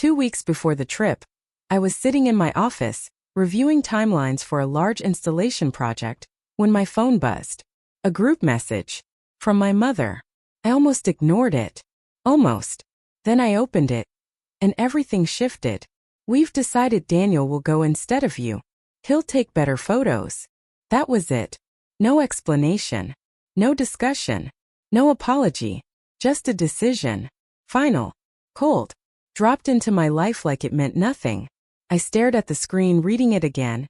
2 weeks before the trip, I was sitting in my office, reviewing timelines for a large installation project, when my phone buzzed. A group message. From my mother. I almost ignored it. Almost. Then I opened it. And everything shifted. We've decided Daniel will go instead of you. He'll take better photos. That was it. No explanation. No discussion. No apology. Just a decision. Final. Cold. Dropped into my life like it meant nothing. I stared at the screen, reading it again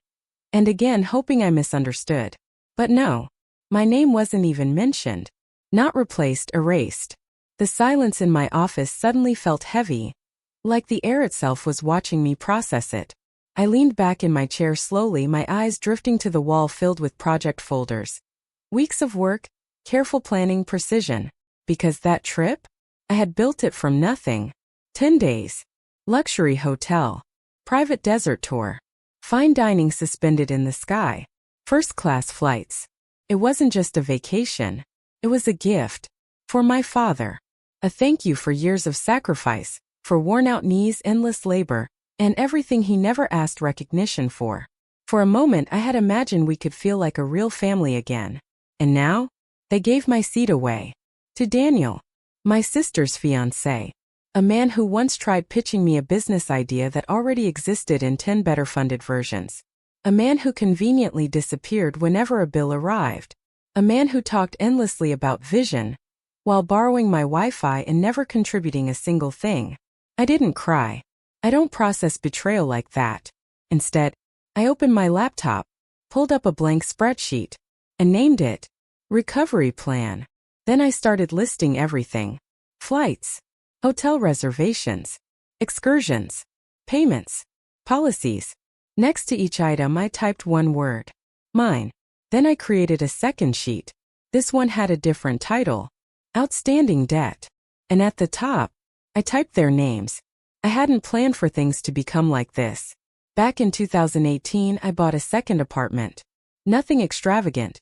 and again, hoping I misunderstood. But no. My name wasn't even mentioned. Not replaced, erased. The silence in my office suddenly felt heavy, like the air itself was watching me process it. I leaned back in my chair slowly, my eyes drifting to the wall filled with project folders. Weeks of work, careful planning, precision. Because that trip? I had built it from nothing. 10 days. Luxury hotel. Private desert tour. Fine dining suspended in the sky. First-class flights. It wasn't just a vacation. It was a gift. For my father. A thank you for years of sacrifice, for worn-out knees, endless labor, and everything he never asked recognition for. For a moment I had imagined we could feel like a real family again. And now? They gave my seat away. To Daniel. My sister's fiancé. A man who once tried pitching me a business idea that already existed in 10 better-funded versions. A man who conveniently disappeared whenever a bill arrived. A man who talked endlessly about vision, while borrowing my Wi-Fi and never contributing a single thing. I didn't cry. I don't process betrayal like that. Instead, I opened my laptop, pulled up a blank spreadsheet, and named it Recovery Plan. Then I started listing everything. Flights. Hotel reservations. Excursions. Payments. Policies. Next to each item I typed one word. Mine. Then I created a second sheet. This one had a different title. Outstanding debt. And at the top, I typed their names. I hadn't planned for things to become like this. Back in 2018, I bought a second apartment. Nothing extravagant.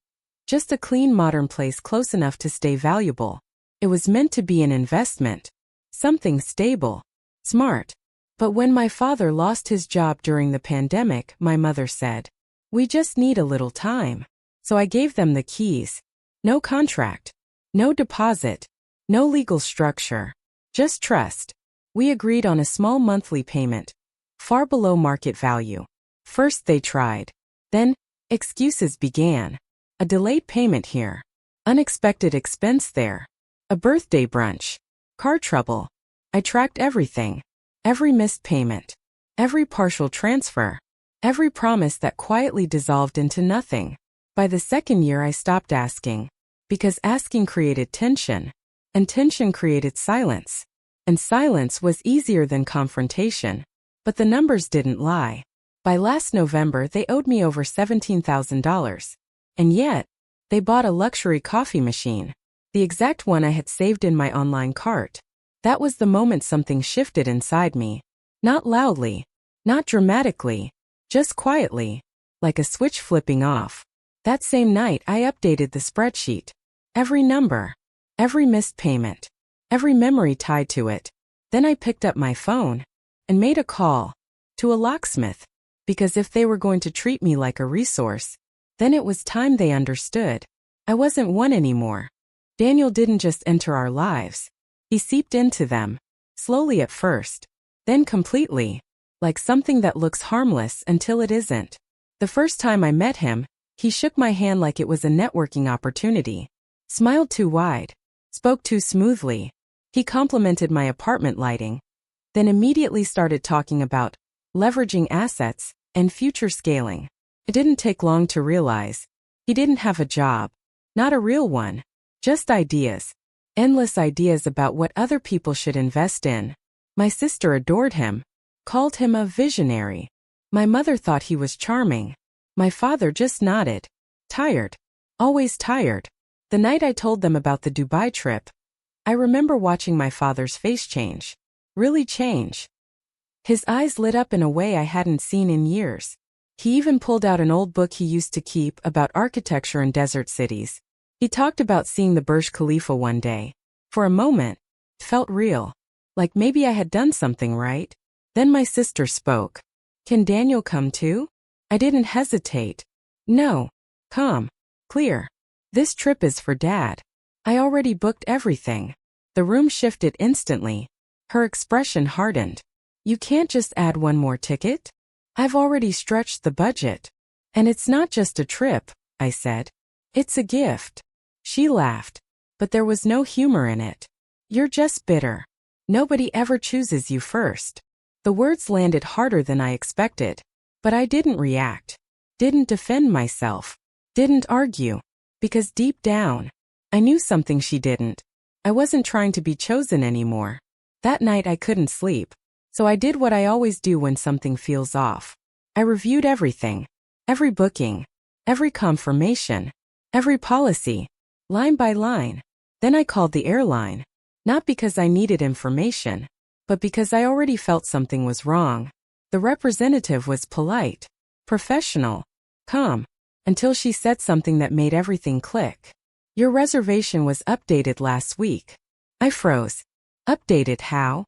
Just a clean, modern place close enough to stay valuable. It was meant to be an investment. Something stable. Smart. But when my father lost his job during the pandemic, my mother said, "We just need a little time." So I gave them the keys. No contract. No deposit. No legal structure. Just trust. We agreed on a small monthly payment, far below market value. First they tried. Then, excuses began. A delayed payment here. Unexpected expense there. A birthday brunch. Car trouble. I tracked everything. Every missed payment. Every partial transfer. Every promise that quietly dissolved into nothing. By the second year I stopped asking. Because asking created tension. And tension created silence. And silence was easier than confrontation. But the numbers didn't lie. By last November they owed me over $17,000. And yet, they bought a luxury coffee machine. The exact one I had saved in my online cart. That was the moment something shifted inside me. Not loudly. Not dramatically. Just quietly. Like a switch flipping off. That same night I updated the spreadsheet. Every number. Every missed payment. Every memory tied to it. Then I picked up my phone. And made a call. To a locksmith. Because if they were going to treat me like a resource, then it was time they understood. I wasn't one anymore. Daniel didn't just enter our lives. He seeped into them. Slowly at first. Then completely. Like something that looks harmless until it isn't. The first time I met him, he shook my hand like it was a networking opportunity. Smiled too wide. Spoke too smoothly. He complimented my apartment lighting. Then immediately started talking about leveraging assets and future scaling. It didn't take long to realize. He didn't have a job. Not a real one. Just ideas. Endless ideas about what other people should invest in. My sister adored him. Called him a visionary. My mother thought he was charming. My father just nodded. Tired. Always tired. The night I told them about the Dubai trip, I remember watching my father's face change. Really change. His eyes lit up in a way I hadn't seen in years. He even pulled out an old book he used to keep about architecture in desert cities. He talked about seeing the Burj Khalifa one day. For a moment, it felt real. Like maybe I had done something right. Then my sister spoke. Can Daniel come too? I didn't hesitate. No. Calm. Clear. This trip is for Dad. I already booked everything. The room shifted instantly. Her expression hardened. You can't just add one more ticket? I've already stretched the budget. And it's not just a trip, I said. It's a gift. She laughed, but there was no humor in it. You're just bitter. Nobody ever chooses you first. The words landed harder than I expected, but I didn't react, didn't defend myself, didn't argue, because deep down, I knew something she didn't. I wasn't trying to be chosen anymore. That night I couldn't sleep, so I did what I always do when something feels off. I reviewed everything, every booking, every confirmation, every policy, line by line. Then I called the airline, not because I needed information, but because I already felt something was wrong. The representative was polite, professional, calm, until she said something that made everything click. Your reservation was updated last week. I froze. Updated how?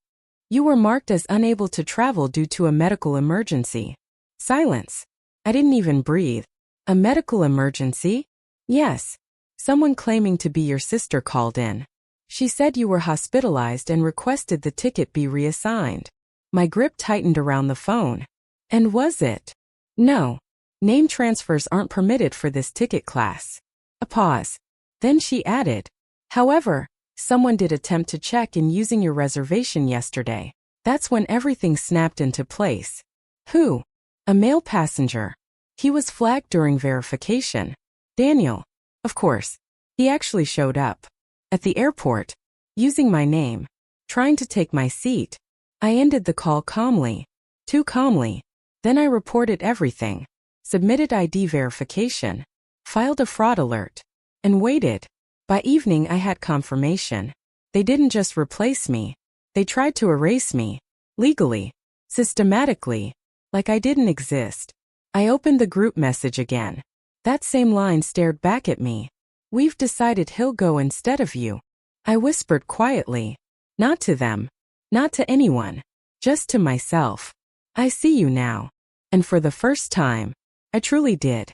You were marked as unable to travel due to a medical emergency. Silence. I didn't even breathe. A medical emergency? Yes. Someone claiming to be your sister called in. She said you were hospitalized and requested the ticket be reassigned. My grip tightened around the phone. And was it? No. Name transfers aren't permitted for this ticket class. A pause. Then she added, however, someone did attempt to check in using your reservation yesterday. That's when everything snapped into place. Who? A male passenger. He was flagged during verification. Daniel. Of course. He actually showed up. At the airport, using my name, trying to take my seat. I ended the call calmly. Too calmly. Then I reported everything. Submitted ID verification. Filed a fraud alert. And waited. By evening I had confirmation. They didn't just replace me. They tried to erase me. Legally. Systematically. Like I didn't exist. I opened the group message again. That same line stared back at me. We've decided he'll go instead of you. I whispered quietly. Not to them. Not to anyone. Just to myself. I see you now. And for the first time, I truly did.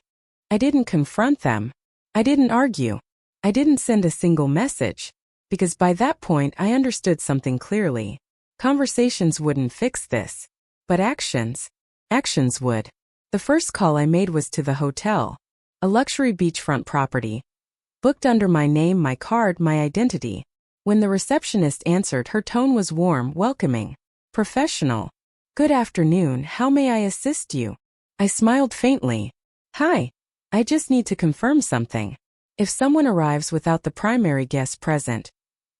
I didn't confront them. I didn't argue. I didn't send a single message. Because by that point I understood something clearly. Conversations wouldn't fix this. But actions would. The first call I made was to the hotel. A luxury beachfront property. Booked under my name, my card, my identity. When the receptionist answered, her tone was warm, welcoming, professional. Good afternoon, how may I assist you? I smiled faintly. Hi. I just need to confirm something. If someone arrives without the primary guest present,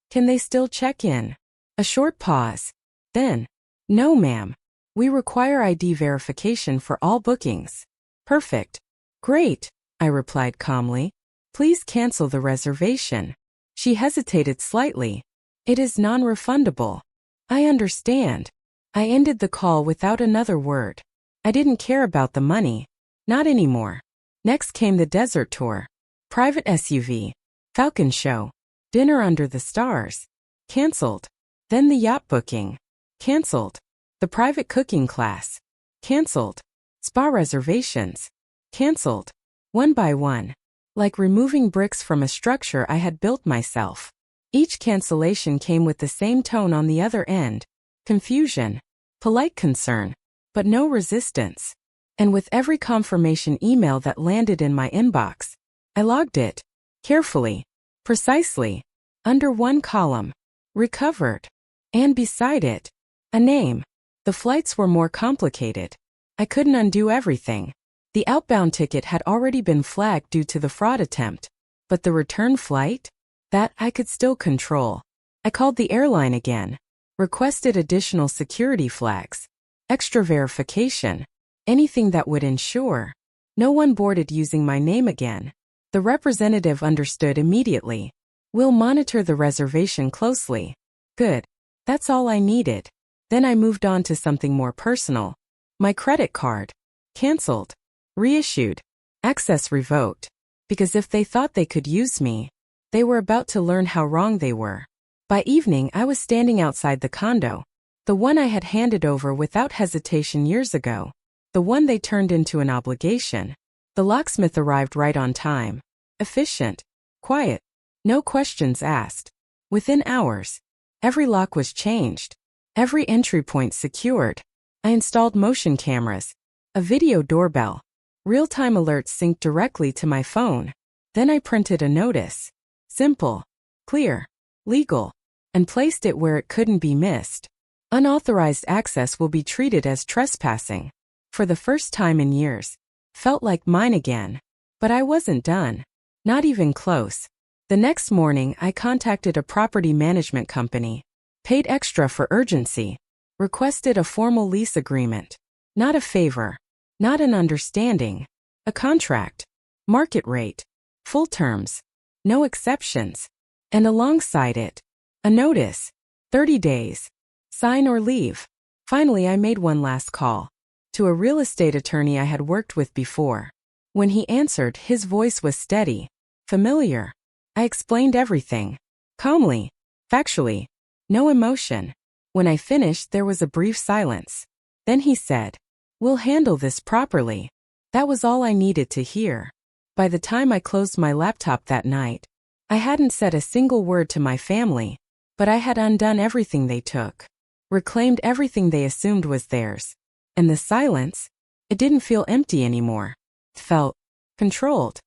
can they still check in? A short pause. Then, no ma'am. We require ID verification for all bookings. Perfect. Great, I replied calmly. Please cancel the reservation. She hesitated slightly. It is non-refundable. I understand. I ended the call without another word. I didn't care about the money. Not anymore. Next came the desert tour. Private SUV. Falcon show. Dinner under the stars. Cancelled. Then the yacht booking. Cancelled. The private cooking class. Cancelled. Spa reservations. Cancelled. One by one. Like removing bricks from a structure I had built myself. Each cancellation came with the same tone on the other end. Confusion. Polite concern. But no resistance. And with every confirmation email that landed in my inbox, I logged it. Carefully. Precisely. Under one column. Recovered. And beside it, a name. The flights were more complicated. I couldn't undo everything. The outbound ticket had already been flagged due to the fraud attempt, but the return flight? That I could still control. I called the airline again, requested additional security flags, extra verification, anything that would ensure no one boarded using my name again. The representative understood immediately. We'll monitor the reservation closely. Good. That's all I needed. Then I moved on to something more personal. My credit card. Cancelled. Reissued. Access revoked. Because if they thought they could use me, they were about to learn how wrong they were. By evening I was standing outside the condo, The one I had handed over without hesitation years ago. The one they turned into an obligation. The locksmith arrived right on time. Efficient. Quiet. No questions asked. Within hours. Every lock was changed. Every entry point secured. I installed motion cameras. A video doorbell. Real-time alerts synced directly to my phone. Then I printed a notice. Simple. Clear. Legal. And placed it where it couldn't be missed. Unauthorized access will be treated as trespassing. For the first time in years. Felt like mine again. But I wasn't done. Not even close. The next morning, I contacted a property management company. Paid extra for urgency. Requested a formal lease agreement. Not a favor. Not an understanding. A contract. Market rate. Full terms. No exceptions. And alongside it, a notice. 30 days. Sign or leave. Finally, I made one last call. To a real estate attorney I had worked with before. When he answered, his voice was steady. Familiar. I explained everything. Calmly. Factually. No emotion. When I finished, there was a brief silence. Then he said, "We'll handle this properly." That was all I needed to hear. By the time I closed my laptop that night, I hadn't said a single word to my family, but I had undone everything they took. Reclaimed everything they assumed was theirs. And the silence, it didn't feel empty anymore. It felt controlled.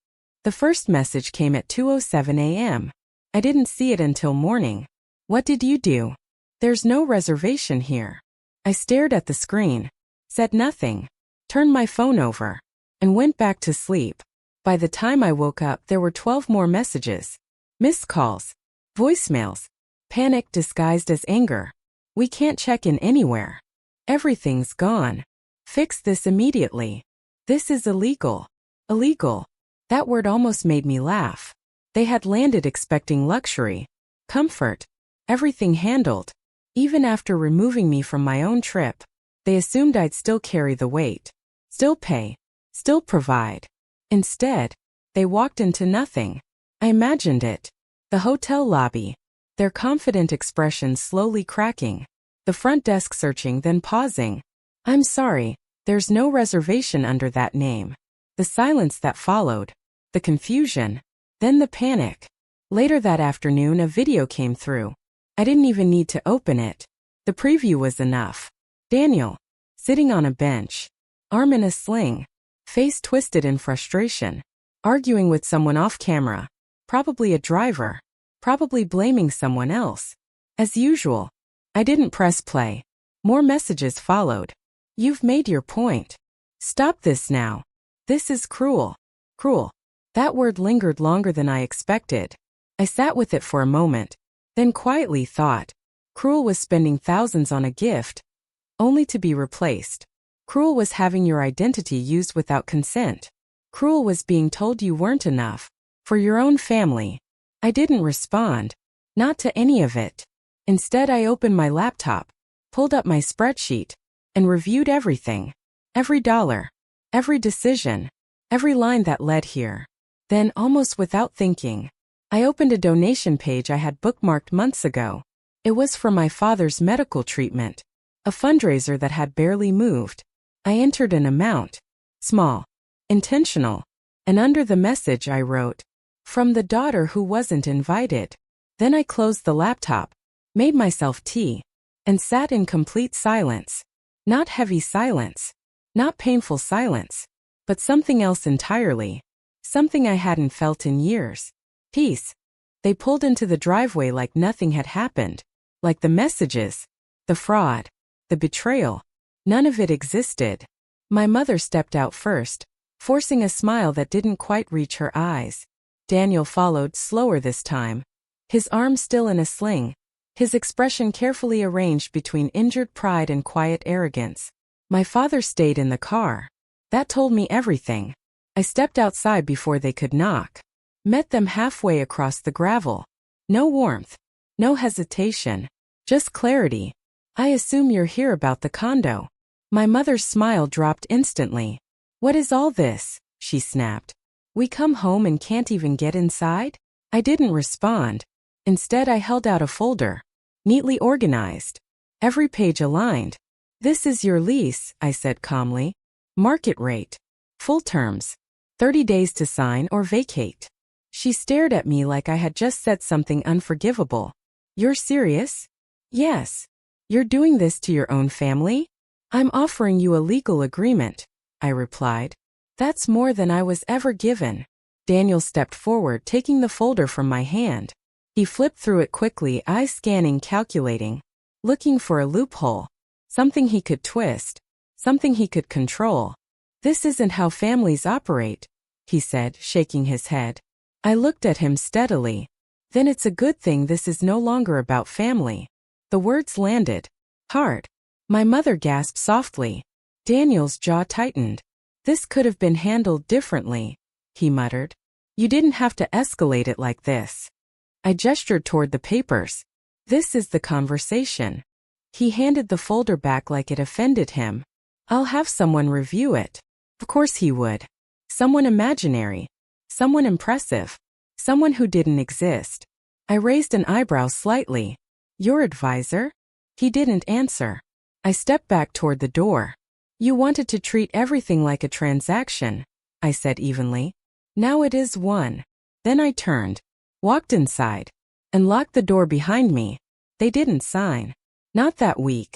The first message came at 2:07 a.m. I didn't see it until morning. "What did you do? There's no reservation here." I stared at the screen, said nothing, turned my phone over, and went back to sleep. By the time I woke up, there were 12 more messages. Missed calls. Voicemails. Panic disguised as anger. "We can't check in anywhere. Everything's gone. Fix this immediately. This is illegal." Illegal. That word almost made me laugh. They had landed expecting luxury. Comfort. Everything handled. Even after removing me from my own trip, they assumed I'd still carry the weight. Still pay. Still provide. Instead, they walked into nothing. I imagined it. The hotel lobby. Their confident expressions slowly cracking. The front desk searching, then pausing. "I'm sorry, there's no reservation under that name." The silence that followed. The confusion. Then the panic. Later that afternoon, a video came through. I didn't even need to open it. The preview was enough. Daniel. Sitting on a bench. Arm in a sling. Face twisted in frustration. Arguing with someone off camera. Probably a driver. Probably blaming someone else. As usual. I didn't press play. More messages followed. "You've made your point. Stop this now. This is cruel." Cruel. That word lingered longer than I expected. I sat with it for a moment, then quietly thought. Cruel was spending thousands on a gift, only to be replaced. Cruel was having your identity used without consent. Cruel was being told you weren't enough. For your own family. I didn't respond. Not to any of it. Instead, I opened my laptop, pulled up my spreadsheet, and reviewed everything. Every dollar. Every decision. Every line that led here. Then, almost without thinking, I opened a donation page I had bookmarked months ago. It was for my father's medical treatment. A fundraiser that had barely moved. I entered an amount. Small. Intentional. And under the message I wrote, "From the daughter who wasn't invited." Then I closed the laptop, made myself tea, and sat in complete silence. Not heavy silence. Not painful silence. But something else entirely. Something I hadn't felt in years. Peace. They pulled into the driveway like nothing had happened. Like the messages. The fraud. The betrayal. None of it existed. My mother stepped out first, forcing a smile that didn't quite reach her eyes. Daniel followed, slower this time. His arm still in a sling. His expression carefully arranged between injured pride and quiet arrogance. My father stayed in the car. That told me everything. I stepped outside before they could knock. Met them halfway across the gravel. No warmth. No hesitation. Just clarity. "I assume you're here about the condo." My mother's smile dropped instantly. "What is all this?" she snapped. "We come home and can't even get inside?" I didn't respond. Instead, I held out a folder. Neatly organized. every page aligned. "This is your lease," I said calmly. "Market rate. Full terms. 30 days to sign or vacate." She stared at me like I had just said something unforgivable. "You're serious?" "Yes." "You're doing this to your own family?" "I'm offering you a legal agreement," I replied. "That's more than I was ever given." Daniel stepped forward, taking the folder from my hand. He flipped through it quickly, eyes scanning, calculating, looking for a loophole. Something he could twist. Something he could control. "This isn't how families operate," he said, shaking his head. I looked at him steadily. "Then it's a good thing this is no longer about family." The words landed hard. My mother gasped softly. Daniel's jaw tightened. "This could have been handled differently," he muttered. "You didn't have to escalate it like this." I gestured toward the papers. "This is the conversation." He handed the folder back like it offended him. "I'll have someone review it." Of course he would. Someone imaginary. Someone impressive. Someone who didn't exist. I raised an eyebrow slightly. "Your advisor?" He didn't answer. I stepped back toward the door. "You wanted to treat everything like a transaction," I said evenly. "Now it is one." Then I turned, walked inside, and locked the door behind me. They didn't sign. Not that week.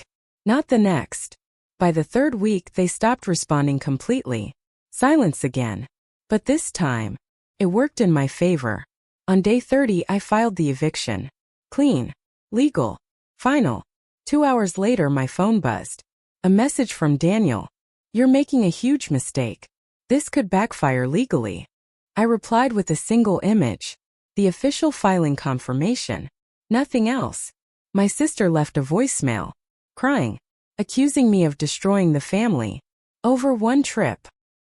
Not the next. By the third week, they stopped responding completely. Silence again. But this time, it worked in my favor. On day 30, I filed the eviction. Clean. Legal. Final. 2 hours later, my phone buzzed. A message from Daniel. "You're making a huge mistake. This could backfire legally." I replied with a single image. The official filing confirmation. Nothing else. My sister left a voicemail. Crying. Accusing me of destroying the family. Over one trip.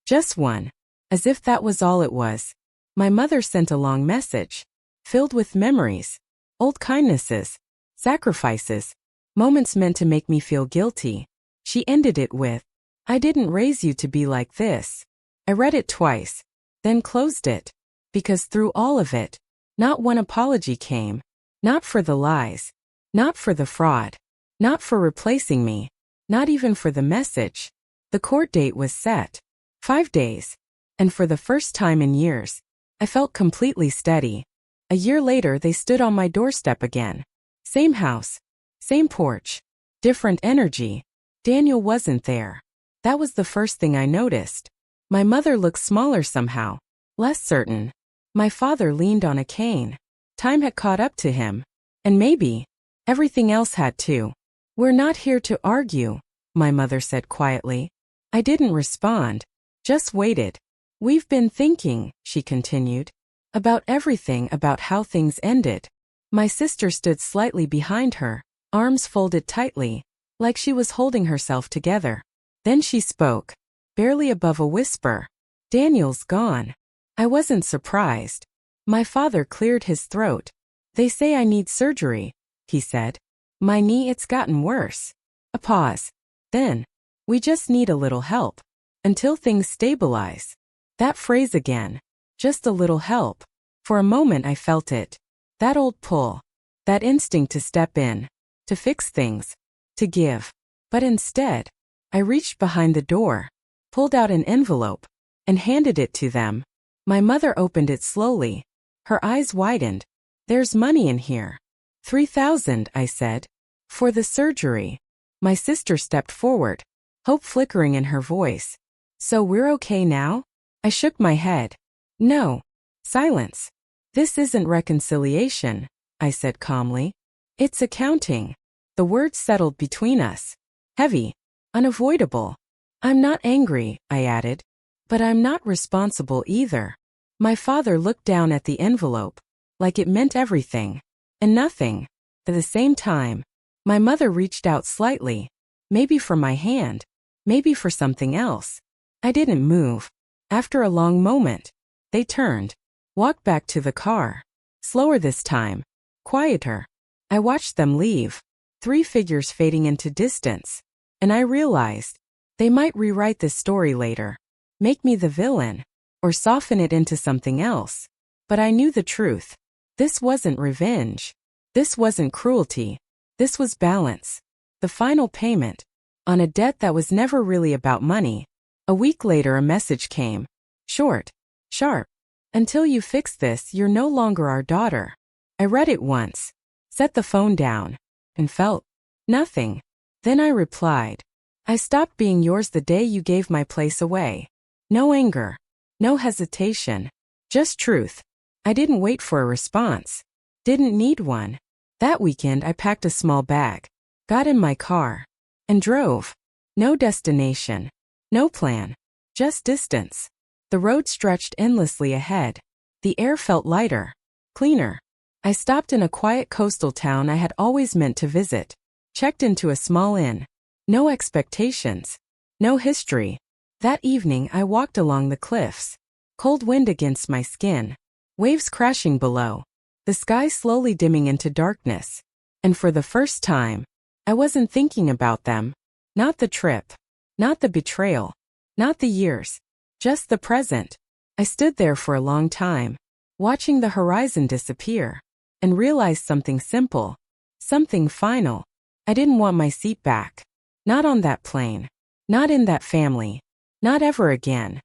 Just one. As if that was all it was. My mother sent a long message. Filled with memories. Old kindnesses. Sacrifices. Moments meant to make me feel guilty. She ended it with, "I didn't raise you to be like this." I read it twice. Then closed it. Because through all of it, not one apology came. Not for the lies. Not for the fraud. Not for replacing me. Not even for the message. The court date was set. 5 days. And for the first time in years, I felt completely steady. A year later, they stood on my doorstep again. Same house. Same porch. Different energy. Daniel wasn't there. That was the first thing I noticed. My mother looked smaller somehow. Less certain. My father leaned on a cane. Time had caught up to him. And maybe everything else had too. "We're not here to argue," my mother said quietly. I didn't respond. Just waited. "We've been thinking," she continued, "about everything, about how things ended." My sister stood slightly behind her, arms folded tightly, like she was holding herself together. Then she spoke, barely above a whisper. "Daniel's gone." I wasn't surprised. My father cleared his throat. "They say I need surgery," he said. "My knee, it's gotten worse." A pause. Then, "We just need a little help. Until things stabilize." That phrase again. Just a little help. For a moment I felt it. That old pull. That instinct to step in. To fix things. To give. But instead, I reached behind the door, pulled out an envelope, and handed it to them. My mother opened it slowly. Her eyes widened. "There's money in here." 3,000, I said. "For the surgery." My sister stepped forward, hope flickering in her voice. "So we're okay now?" I shook my head. "No." Silence. "This isn't reconciliation," I said calmly. "It's accounting." The words settled between us. Heavy. Unavoidable. "I'm not angry," I added. "But I'm not responsible either." My father looked down at the envelope, like it meant everything. And nothing. At the same time, my mother reached out slightly. Maybe for my hand. Maybe for something else. I didn't move. After a long moment, they turned. Walked back to the car. Slower this time. Quieter. I watched them leave. 3 figures fading into distance. And I realized, they might rewrite this story later. Make me the villain. Or soften it into something else. But I knew the truth. This wasn't revenge. This wasn't cruelty. This was balance. the final payment, on a debt that was never really about money. A week later a message came. Short, sharp. Until you fix this, you're no longer our daughter. I read it once, set the phone down, and felt nothing. Then I replied, I stopped being yours the day you gave my place away. No anger, no hesitation, just truth. I didn't wait for a response. Didn't need one. That weekend I packed a small bag, got in my car, and drove. No destination, no plan, just distance. The road stretched endlessly ahead. The air felt lighter, cleaner. I stopped in a quiet coastal town I had always meant to visit. Checked into a small inn. No expectations, no history. That evening I walked along the cliffs. Cold wind against my skin. Waves crashing below. The sky slowly dimming into darkness. And for the first time, I wasn't thinking about them. Not the trip. Not the betrayal. Not the years. Just the present. I stood there for a long time, watching the horizon disappear, and realized something simple. Something final. I didn't want my seat back. Not on that plane. Not in that family. Not ever again.